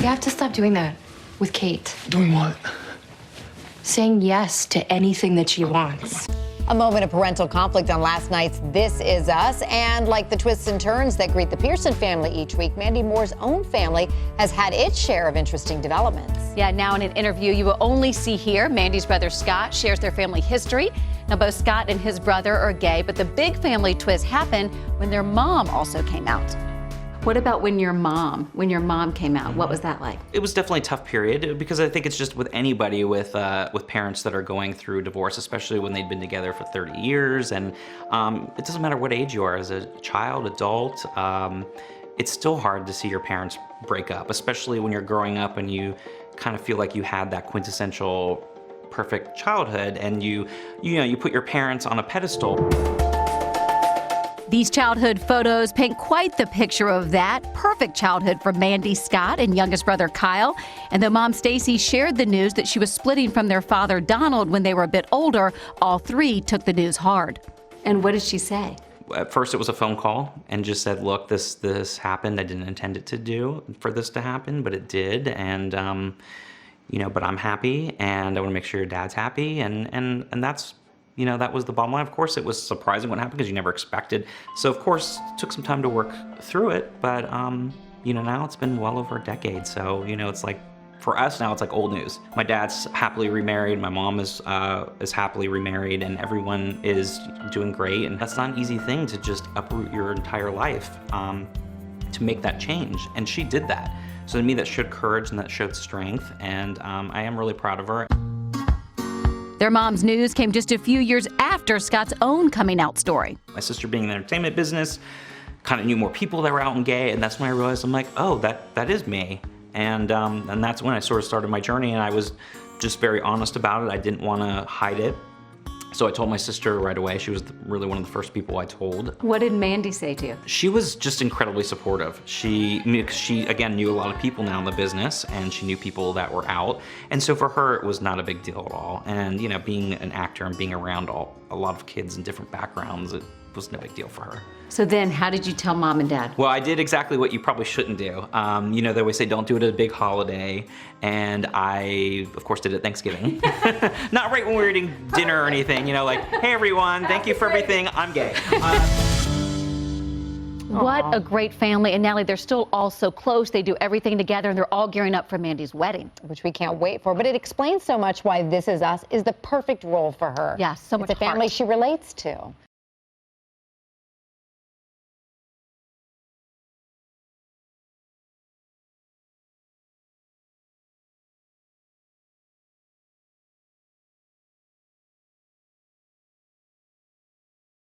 You have to stop doing that with Kate. Doing what? Saying yes to anything that she wants. A moment of parental conflict on last night's This Is Us. And like the twists and turns that greet the Pearson family each week, Mandy Moore's own family has had its share of interesting developments. Yeah, now in an interview you will only see here, Mandy's brother Scott shares their family history. Now both Scott and his brother are gay, but the big family twist happened when their mom also came out. What about when your mom came out? What was that like? It was definitely a tough period because I think it's just with anybody with parents that are going through divorce, especially when they've been together for 30 years. And it doesn't matter what age you are, as a child, adult, it's still hard to see your parents break up, especially when you're growing up and you kind of feel like you had that quintessential perfect childhood and you put your parents on a pedestal. These childhood photos paint quite the picture of that perfect childhood for Mandy, Scott, and youngest brother Kyle. And though mom Stacy shared the news that she was splitting from their father Donald when they were a bit older, all three took the news hard. And what did she say? At first it was a phone call and just said, look, this happened. I didn't intend it for this to happen, but it did. And but I'm happy and I want to make sure your dad's happy. And that's, that was the bottom line. Of course, it was surprising what happened because you never expected. So of course, it took some time to work through it. But, now it's been well over a decade. So, it's like, for us now, it's like old news. My dad's happily remarried. My mom is happily remarried, and everyone is doing great. And that's not an easy thing to just uproot your entire life to make that change. And she did that. So to me, that showed courage and that showed strength. And I am really proud of her. Their mom's news came just a few years after Scott's own coming out story. My sister being in the entertainment business, kind of knew more people that were out and gay, and that's when I realized, I'm like, oh, that is me. And that's when I sort of started my journey, and I was just very honest about it. I didn't want to hide it. So I told my sister right away. She was really one of the first people I told. What did Mandy say to you? She was just incredibly supportive. She again knew a lot of people now in the business, and she knew people that were out. And so for her, it was not a big deal at all. And being an actor and being around a lot of kids in different backgrounds, it was no big deal for her. So then how did you tell mom and dad? Well, I did exactly what you probably shouldn't do. They always say don't do it at a big holiday. And I, of course, did it at Thanksgiving. Not right when we were eating dinner or anything, like, hey everyone, thank you for everything, I'm gay. What a great family. And Natalie, they're still all so close. They do everything together, and they're all gearing up for Mandy's wedding. Which we can't wait for. But it explains so much why This Is Us is the perfect role for her. Yeah, so much It's a family she relates to.